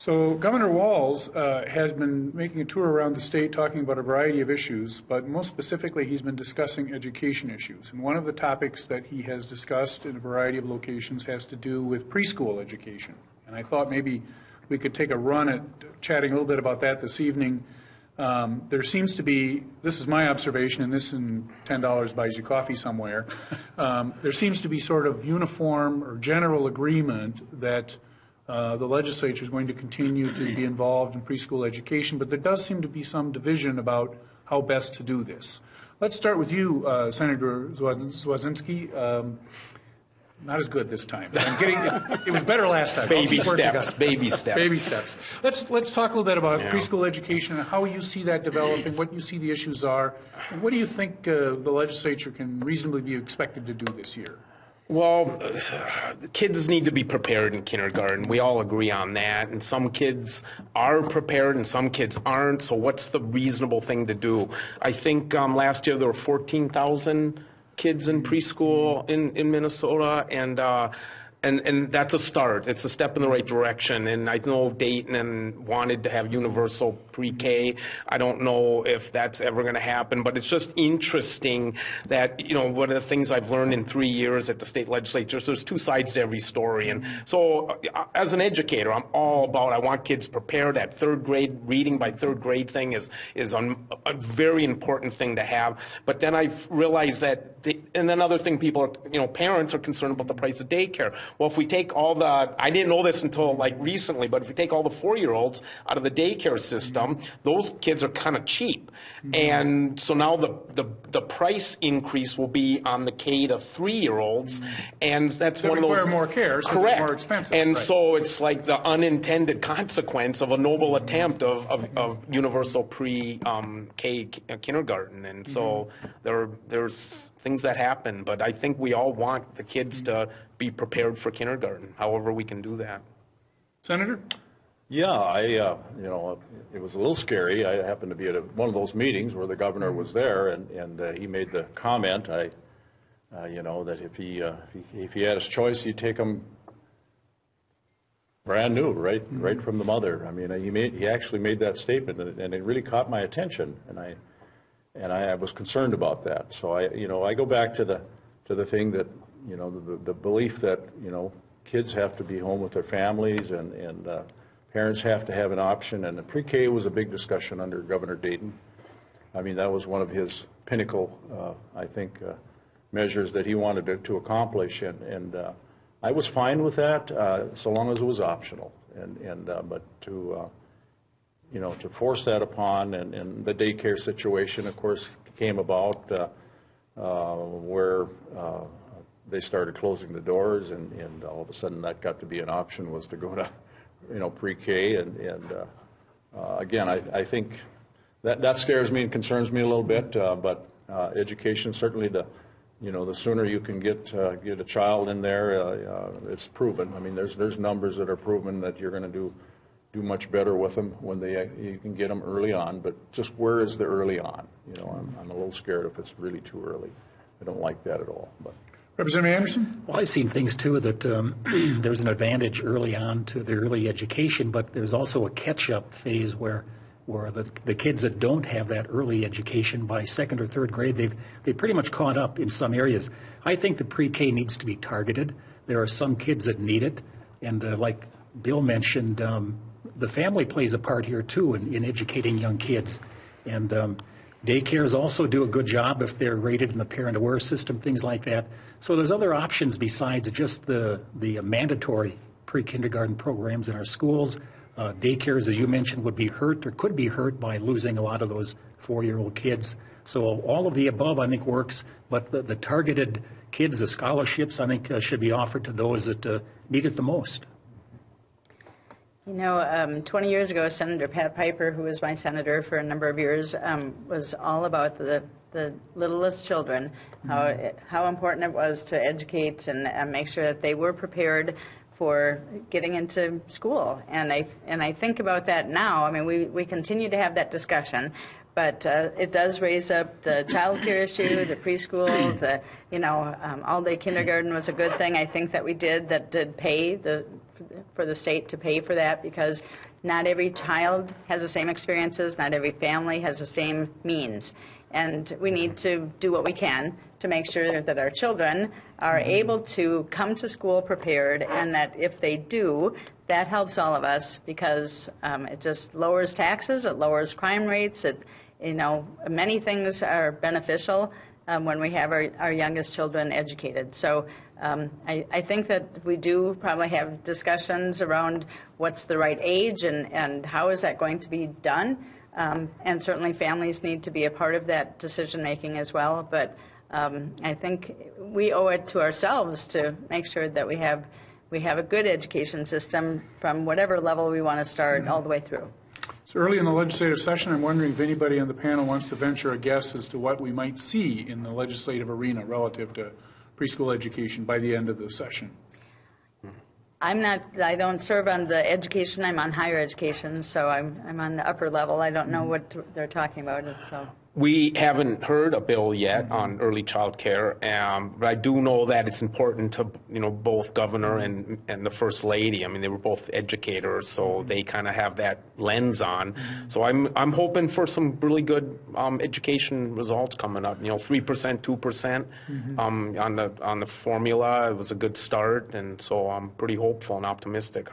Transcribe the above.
So Governor Walz has been making a tour around the state talking about a variety of issues, but most specifically he's been discussing education issues. And one of the topics that he has discussed in a variety of locations has to do with preschool education. And I thought maybe we could take a run at chatting a little bit about that this evening. There seems to be, this is my observation, and this in $10 buys you coffee somewhere, there seems to be sort of uniform or general agreement that the legislature is going to continue to be involved in preschool education, but there does seem to be some division about how best to do this. Let's start with you, Senator Zwozinski. Not as good this time. I'm getting it was better last time. Baby steps. Baby steps. Baby steps. Let's talk a little bit about preschool education and how you see that developing, what you see the issues are, and what do you think the legislature can reasonably be expected to do this year? Well, kids need to be prepared in kindergarten. We all agree on that. And some kids are prepared and some kids aren't. So what's the reasonable thing to do? I think last year there were 14,000 kids in preschool in Minnesota, and that's a start. It's a step in the right direction. And I know Dayton wanted to have universal pre-K. I don't know if that's ever going to happen, but it's just interesting that, one of the things I've learned in 3 years at the state legislature is there's two sides to every story. And so as an educator, I'm all about, I want kids prepared. That third grade, reading by third grade thing is a very important thing to have. But then I've realized that, and another thing people are, parents are concerned about the price of daycare. Well, if we take all I didn't know this until recently, but if we take all the 4-year-olds out of the daycare system, those kids are kind of cheap. Mm-hmm. And so now the price increase will be on the K to 3-year-olds. Mm-hmm. And that's one of those. Require more care, so correct. More expensive. And so it's like the unintended consequence of a noble attempt of universal pre-K kindergarten. And so there's things that happen, but I think we all want the kids to be prepared for kindergarten, however we can do that. Senator? Yeah, it was a little scary. I happened to be at one of those meetings where the governor was there, and he made the comment, that if he had his choice, he'd take them brand new, right from the mother. I mean, he actually made that statement, and it really caught my attention, and I was concerned about that. So I go back to the thing that the belief that kids have to be home with their families and parents have to have an option. And the pre-K was a big discussion under Governor Dayton. I mean, that was one of his pinnacle, measures that he wanted to accomplish. And I was fine with that so long as it was optional. But to force that upon, and the daycare situation, of course, came about where they started closing the doors, and all of a sudden that got to be an option, was to go to, pre-K, and again, I think that scares me and concerns me a little bit. But education, certainly the sooner you can get a child in there, it's proven. I mean, there's numbers that are proven that you're going to do much better with them when you can get them early on. But just where is the early on? I'm a little scared if it's really too early. I don't like that at all. But Representative Anderson? Well, I've seen things too that there's an advantage early on to the early education, but there's also a catch-up phase where the kids that don't have that early education by second or third grade, they've pretty much caught up in some areas. I think the pre-K needs to be targeted. There are some kids that need it, and like Bill mentioned, the family plays a part here too in educating young kids. And daycares also do a good job if they're rated in the parent-aware system, things like that. So there's other options besides just the mandatory pre-kindergarten programs in our schools. Daycares, as you mentioned, would be hurt or could be hurt by losing a lot of those 4-year-old kids. So all of the above, I think, works, but the targeted kids, the scholarships, I think, should be offered to those that need it the most. 20 years ago, Senator Pat Piper, who was my senator for a number of years, was all about the littlest children, how important it was to educate and make sure that they were prepared for getting into school. And I think about that now. I mean, we continue to have that discussion, But it does raise up the childcare issue, the preschool, the, all-day kindergarten was a good thing, I think, that we did, that did pay for the state to pay for that, because not every child has the same experiences, not every family has the same means. And we need to do what we can to make sure that our children are able to come to school prepared, and that if they do, that helps all of us, because it just lowers taxes, it lowers crime rates, many things are beneficial when we have our youngest children educated. So I think that we do probably have discussions around what's the right age and how is that going to be done. And certainly families need to be a part of that decision-making as well. But I think we owe it to ourselves to make sure that we have a good education system from whatever level we want to start all the way through. So early in the legislative session, I'm wondering if anybody on the panel wants to venture a guess as to what we might see in the legislative arena relative to preschool education by the end of the session. I don't serve on the education, I'm on higher education, so I'm on the upper level. I don't know what they're talking about, so. We haven't heard a bill yet on early child care, but I do know that it's important to, both governor and the first lady. I mean, they were both educators, so they kind of have that lens on. So I'm hoping for some really good education results coming up. 3%, 2% on the formula. It was a good start, and so I'm pretty hopeful and optimistic.